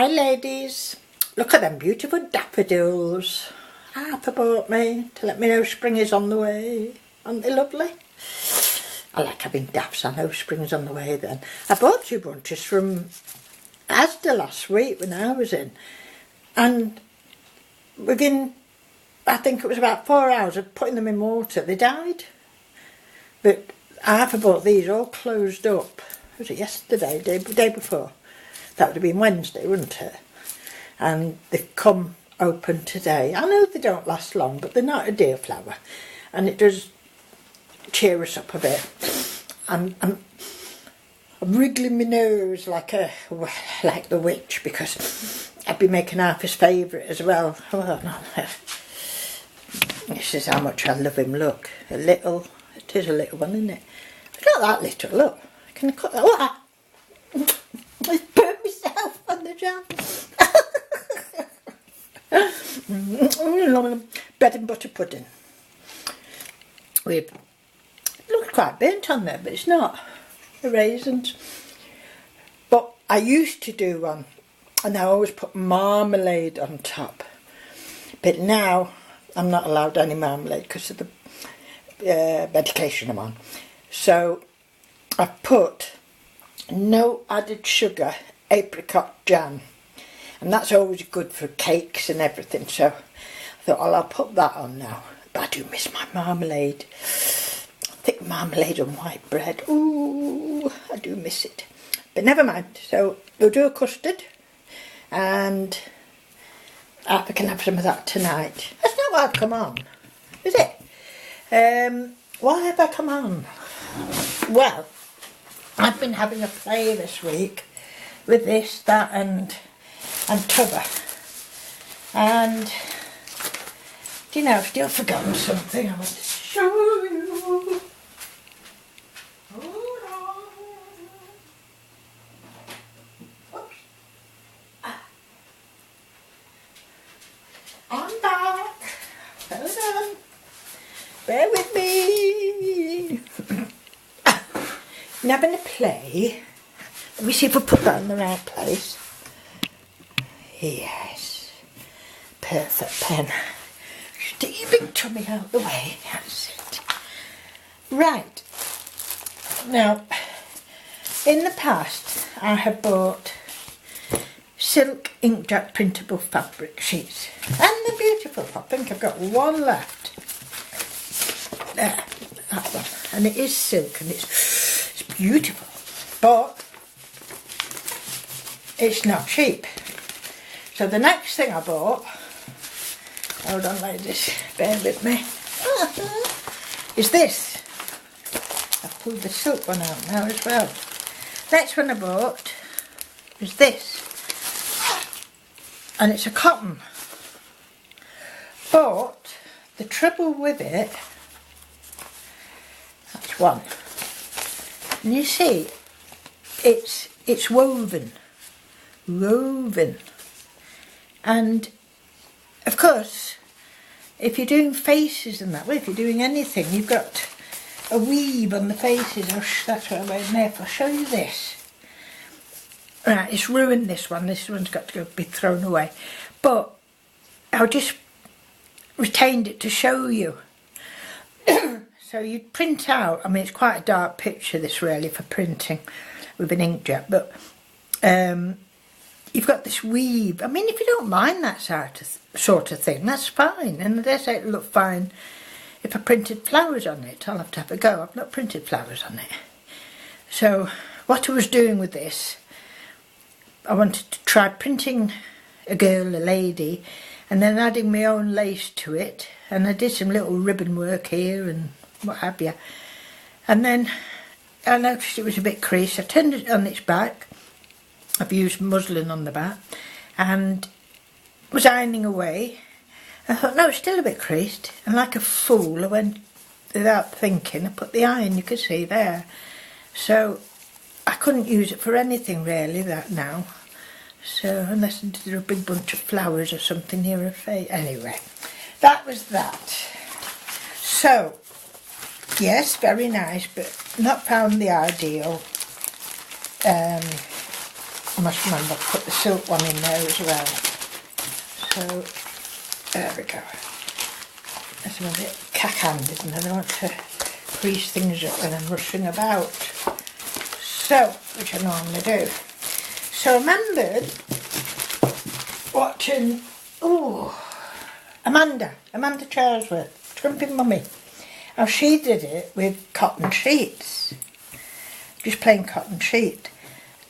Hi ladies, look at them beautiful daffodils Arthur bought me to let me know spring is on the way. Aren't they lovely? I like having daffs, I know spring's on the way then. I bought 2 bunches from Asda last week when I was in, and within, I think it was about 4 hours of putting them in water, they died. But Arthur bought these all closed up. Was it yesterday, day before? That would have been Wednesday, wouldn't it? And they've come open today. I know they don't last long, but they're not a deer flower, and it does cheer us up a bit. I'm wriggling my nose like the witch, because I'd be making Arthur's favourite as well. Oh, no. This is how much I love him. Look, it is a little one, isn't it? It's not that little. Look, can I cut that? Oh, I burnt myself on the jam. Bread and butter pudding. It looks quite burnt on there, but it's not. The raisins. But I used to do one, and I always put marmalade on top. But now I'm not allowed any marmalade because of the medication I'm on. So I've put no added sugar apricot jam, and that's always good for cakes and everything, so I thought, well, I'll put that on now. But I do miss my marmalade. Thick marmalade on white bread. Ooh, I do miss it. But never mind, so we'll do a custard, and I can have some of that tonight. That's not why I've come on, is it? Why have I come on? Well, I've been having a play this week with this, that and t'other. And, do you know, I've still forgotten something I want to show you. Hold on. Oops. I'm back. Hold on. Bear with me. I'm having a play. Let me see if I put that in the right place. Yes. Perfect pen. Stick your big tummy out the way. That's it. Right. Now, in the past, I have bought silk inkjet printable fabric sheets. And they're beautiful. I think I've got one left. There. That one. And it is silk, and it's beautiful. But it's not cheap. So the next thing I bought, hold on ladies, bear with me, is this. I've pulled the silk one out now as well. Next one I bought is this, and it's a cotton. But the trouble with it, that's one, and you see, it's woven, and of course, if you're doing faces and that, well, if you're doing anything, you've got a weave on the faces. That's what I went there for. I'll show you this. Right, it's ruined, this one. This one's got to be thrown away. But I just retained it to show you. So you print out, I mean, it's quite a dark picture, this really, for printing with an inkjet, but you've got this weave. I mean, if you don't mind that sort of thing, that's fine. And I dare say it'll look fine if I printed flowers on it. I'll have to have a go. I've not printed flowers on it. So what I was doing with this, I wanted to try printing a girl, a lady, and then adding my own lace to it. And I did some little ribbon work here and what have you. And then I noticed it was a bit creased. I turned it on its back. I've used muslin on the back and was ironing away. I thought, no, it's still a bit creased. And like a fool, I went, without thinking, I put the iron, you could see there. So I couldn't use it for anything really, that now. So unless I did a big bunch of flowers or something near her face. Anyway, that was that. So, yes, very nice, but not found the ideal I must remember to put the silk one in there as well. So there we go. That's a bit cack-handed and I don't want to grease things up when I'm rushing about. So, which I normally do. So I remembered watching, Amanda Charlesworth, Trumping Mummy. How she did it with cotton sheets. Just plain cotton sheet.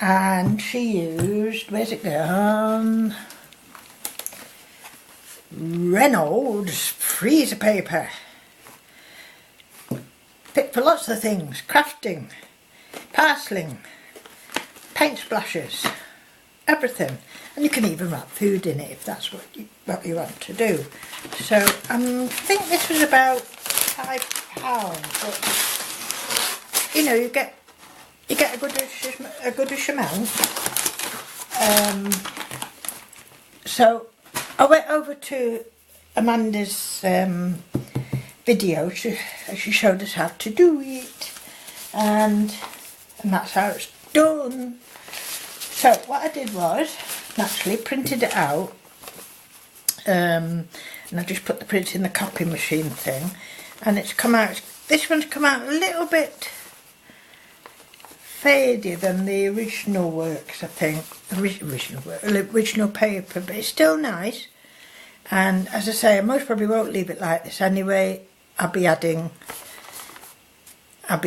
And she used, where's it gone? Reynolds freezer paper. Fit for lots of things. Crafting, parceling, paint splashes, everything. And you can even wrap food in it if that's what you want to do. So I think this was about £5, but you know, you get a goodish amount. So I went over to Amanda's video. She showed us how to do it, and that's how it's done. So what I did was naturally printed it out, and I just put the print in the copy machine thing, and it's come out. This one's come out a little bit faded than the original works, I think. Original paper, but it's still nice. And as I say, I most probably won't leave it like this anyway. I'll be adding a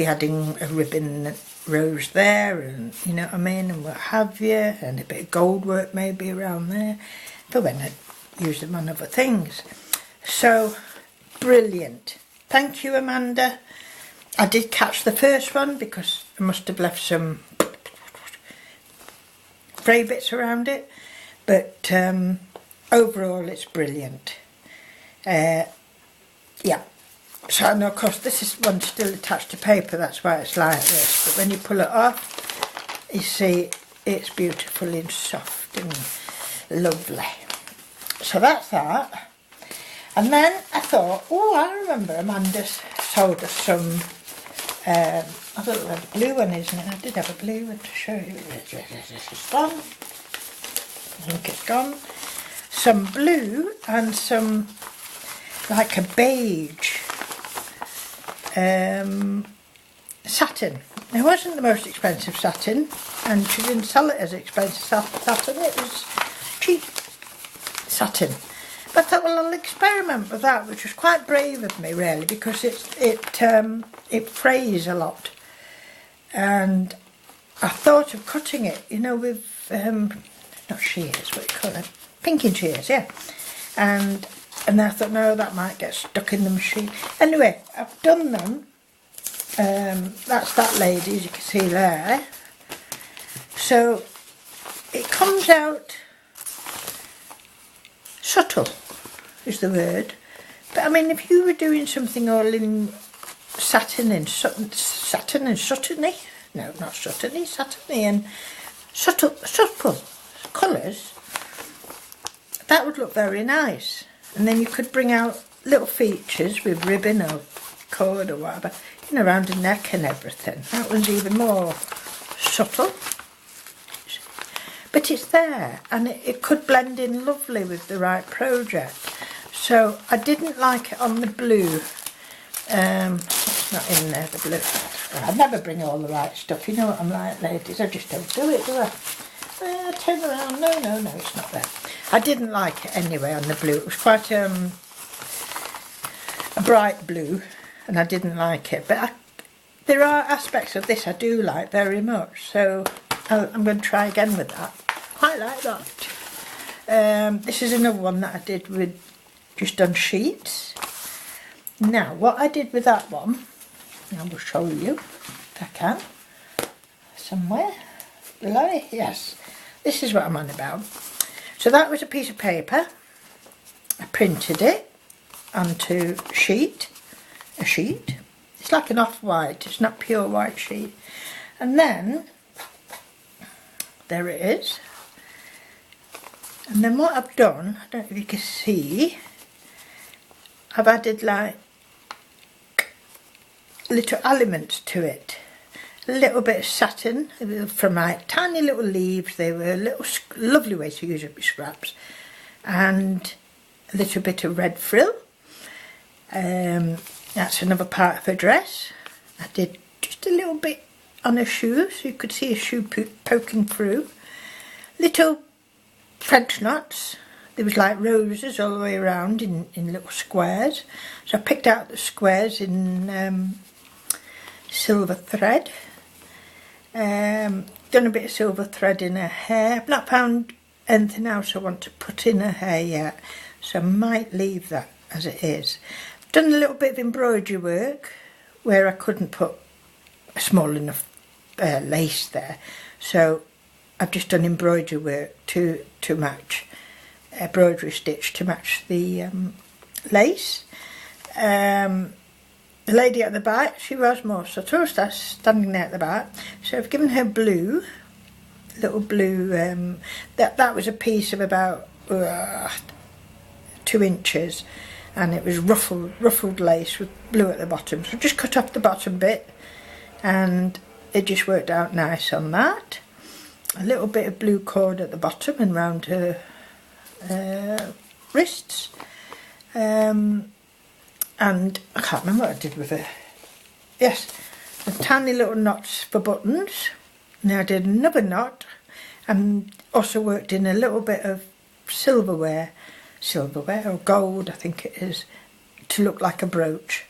ribbon rose there, and you know what I mean, and what have you, and a bit of gold work maybe around there for when I use them on other things. So brilliant. Thank you, Amanda. I did catch the first one because I must have left some fray bits around it, but overall it's brilliant. Yeah, so I know of course this is one still attached to paper, that's why it's like this, but when you pull it off you see it's beautiful and soft and lovely. So that's that. And then I thought, I remember Amanda sold us some, I don't know where the blue one is, and I did have a blue one to show you. It's gone. I think it's gone. Some blue and some like a beige satin. It wasn't the most expensive satin, and she didn't sell it as expensive satin, it was cheap satin. But I thought, well, I'll experiment with that, which was quite brave of me, really, because it frays a lot. And I thought of cutting it, you know, with, not shears, what do you call them? Pinking shears, yeah. And I thought, no, that might get stuck in the machine. Anyway, I've done them. That's that lady, as you can see there. So it comes out subtle is the word, but I mean, if you were doing something all in satiny and subtle colours, that would look very nice. And then you could bring out little features with ribbon or cord or whatever, you know, around the neck and everything. That was even more subtle. But it's there, and it could blend in lovely with the right project. So I didn't like it on the blue. It's not in there, the blue. I never bring all the right stuff. You know what I'm like, ladies. I just don't do it, do I? Turn around. No, it's not there. I didn't like it anyway on the blue. It was quite a bright blue, and I didn't like it. But there are aspects of this I do like very much. So I'm going to try again with that. Quite like that. This is another one that I did with just on sheets. Now, what I did with that one, I will show you if I can. Somewhere below. Yes, this is what I'm on about. So that was a piece of paper. I printed it onto a sheet. It's like an off-white. It's not pure white sheet. And then there it is. And then what I've done, I don't know if you can see, I've added like little elements to it. a little bit of satin from my tiny little leaves. They were a little lovely way to use up your scraps, and a little bit of red frill. That's another part of her dress. I did just a little bit on her shoe, so you could see a shoe poking through. Little French knots. There was like roses all the way around in little squares. So I picked out the squares in silver thread. Done a bit of silver thread in her hair. I've not found anything else I want to put in her hair yet, so I might leave that as it is. I've done a little bit of embroidery work where I couldn't put a small enough lace there, so I've just done embroidery work to match, embroidery stitch to match the lace. The lady at the back, she was more subtle, standing there at the back, so I've given her blue, little blue, that was a piece of about 2 inches, and it was ruffled lace with blue at the bottom, so just cut off the bottom bit and it just worked out nice on that. A little bit of blue cord at the bottom and round her wrists, and I can't remember what I did with her. Yes, the tiny little knots for buttons. Now I did another knot and also worked in a little bit of silverware or gold I think it is, to look like a brooch.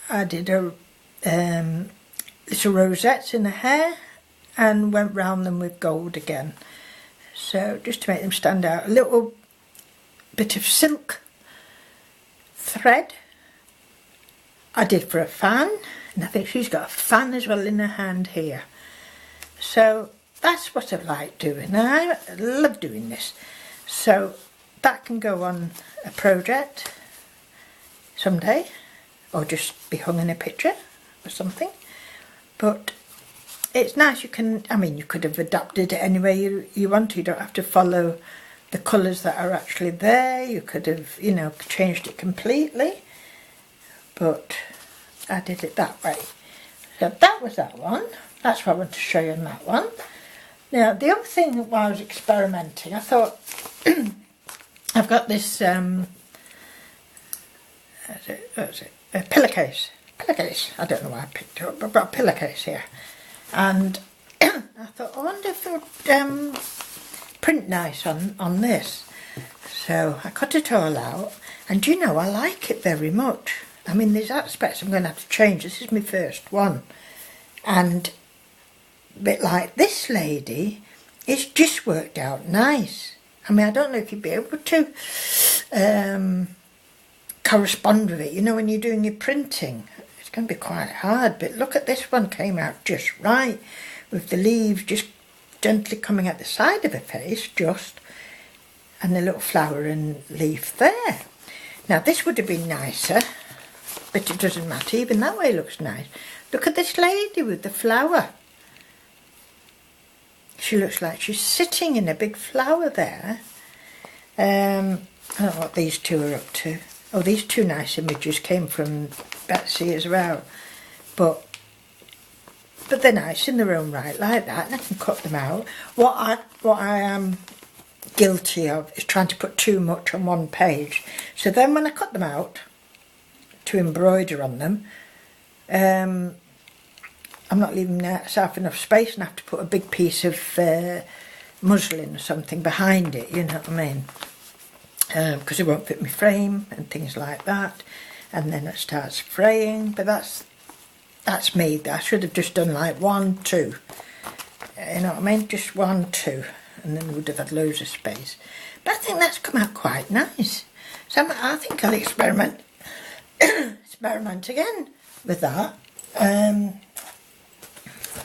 I did a little rosettes in the hair and went round them with gold again, so just to make them stand out. A little bit of silk thread I did for a fan, and I think she's got a fan as well in her hand here. So that's what I like doing. I love doing this, so that can go on a project someday, or just be hung in a picture or something. But it's nice, you can, I mean, you could have adapted it any way you want to. You don't have to follow the colours that are actually there. You could have, you know, changed it completely, but I did it that way. So that was that one. That's what I want to show you on that one. Now the other thing while I was experimenting, I thought I've got this what is it? A pillowcase. I don't know why I picked it up, but I've got a pillowcase here, and I thought, I wonder if it would print nice on this. So I cut it all out, and you know, I like it very much. I mean, there's aspects I'm going to have to change. This is my first one, and a bit like this lady, it's just worked out nice. I mean, I don't know if you'd be able to correspond with it, you know, when you're doing your printing. It's going to be quite hard, but look at this one, came out just right, with the leaves just gently coming at the side of the face, and the little flower and leaf there. Now this would have been nicer, but it doesn't matter, even that way looks nice. Look at this lady with the flower. She looks like she's sitting in a big flower there. I don't know what these two are up to. Oh, these two nice images came from Betsy as well, but they're nice in their own right like that, and I can cut them out. What I am guilty of is trying to put too much on one page. So then when I cut them out to embroider on them, I'm not leaving myself enough space, and I have to put a big piece of muslin or something behind it, you know what I mean? Because it won't fit my frame and things like that, and then it starts fraying. But that's me. I should have just done like 1, 2, you know what I mean, just 1, 2, and then we would have had loads of space. But I think that's come out quite nice, so I think I'll experiment again with that. I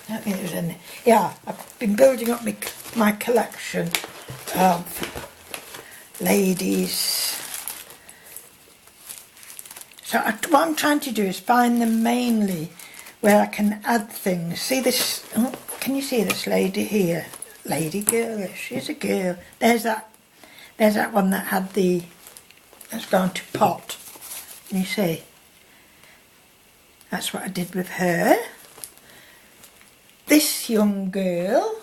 don't think there's any. Yeah, I've been building up my collection of ladies. So what I'm trying to do is find them mainly where I can add things. See this? Oh, can you see this lady here? Lady girl. She's a girl. There's that one that had that's gone to pot. Can you see? That's what I did with her. this young girl.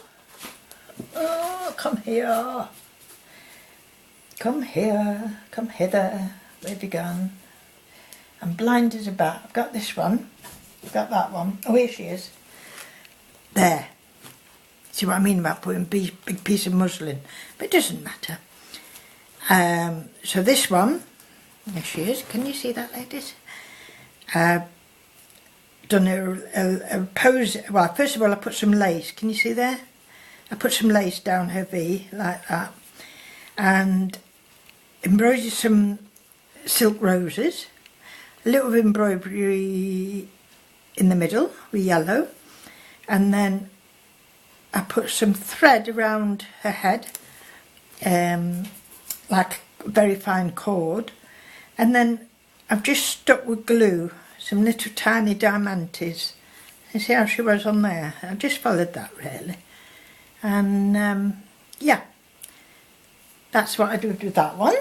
Oh, come here. Come here. Come hither. Where have you gone? I'm blind as a bat. I've got this one. I've got that one. Oh, here she is. There. See what I mean about putting a big piece of muslin? But it doesn't matter. So this one, there she is. Can you see that, ladies? Done a pose. Well, first of all, I put some lace. Can you see there? I put some lace down her V like that, and embroidered some silk roses. A little embroidery in the middle with yellow, and then I put some thread around her head, like very fine cord, and then I've just stuck with glue some little tiny diamantes. You see how she was on there? I just followed that really, and yeah, that's what I did with that one.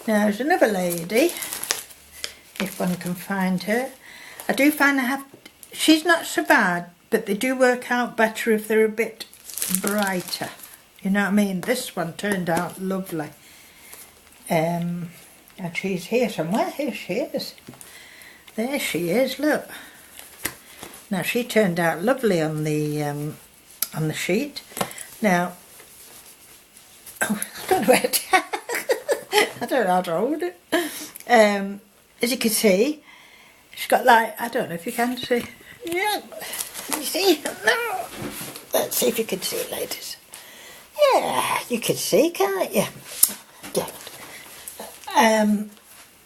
Now there's another lady, if one can find her. I do find she's not so bad, but they do work out better if they're a bit brighter. You know what I mean? This one turned out lovely. And she's here somewhere. Here she is. There she is, look. Now she turned out lovely on the sheet. Now, oh, I don't know where to, I don't know how to hold it. As you can see, she's got like, I don't know if you can see. Yeah, can you see? No. Let's see if you can see it, ladies. Yeah, you can see, can't you? Yeah.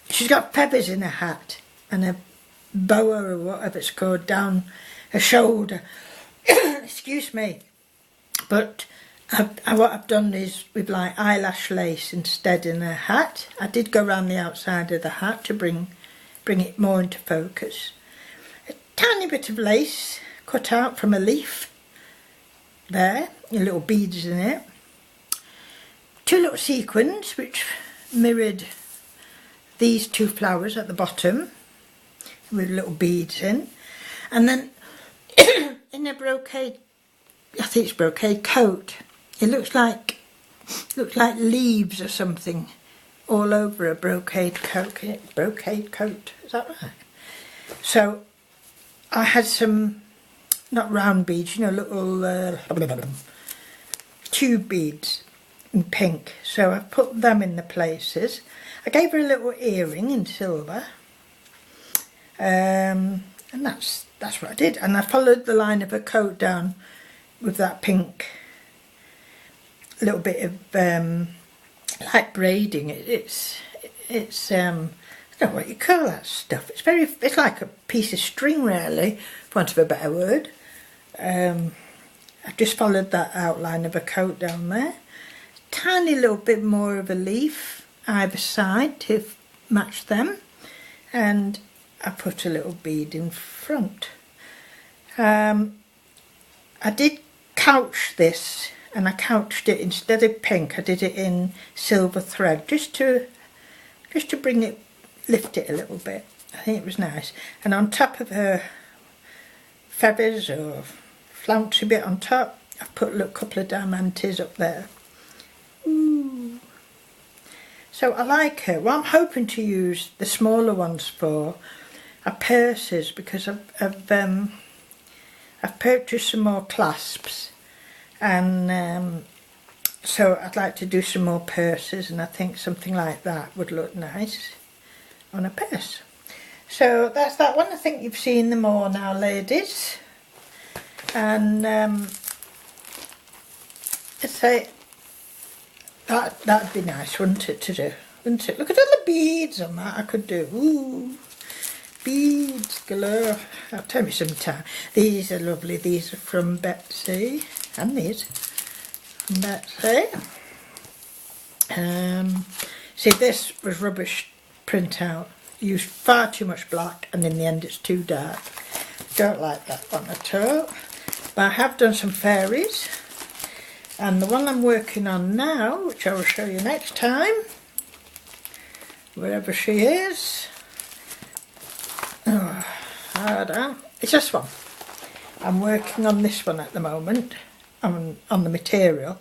She's got feathers in her hat and a boa or whatever it's called down her shoulder. Excuse me. But what I've done is with like eyelash lace instead in her hat. I did go around the outside of the hat to bring it more into focus. A tiny bit of lace cut out from a leaf. There, little beads in it. Two little sequins which mirrored these two flowers at the bottom with little beads in. And then in a brocade, I think it's brocade coat, it looks like leaves or something all over a brocade coat. Brocade coat, is that right? So I had some, not round beads, you know, little tube beads in pink. So I put them in the places. I gave her a little earring in silver. And that's what I did. And I followed the line of her coat down with that pink, little bit of like braiding. It's I don't know what you call that stuff. It's like a piece of string really, for want of a better word. I've just followed that outline of a coat down there. Tiny little bit more of a leaf either side to match them, and I put a little bead in front. I did couch this, and I couched it, instead of pink I did it in silver thread just to bring it, lift it a little bit. I think it was nice. And on top of her feathers or flouncy bit on top, I've put a couple of diamantes up there. Ooh. So I like her. What I'm hoping to use the smaller ones for are purses, because I've purchased some more clasps, and so I'd like to do some more purses, and I think something like that would look nice on a purse. So that's that one. I think you've seen them all now, ladies, and I'd say that'd be nice, wouldn't it, to do? Wouldn't it? Look at all the beads on that I could do. Ooh, beads galore. That'll take me some time. These are lovely. These are from Betsy, and these from Betsy. See, this was rubbish printout. Used far too much black, and in the end it's too dark. Don't like that one at all. But I have done some fairies, and the one I'm working on now, which I will show you next time, wherever she is. Oh, hold on. It's this one. I'm working on this one at the moment, on the material.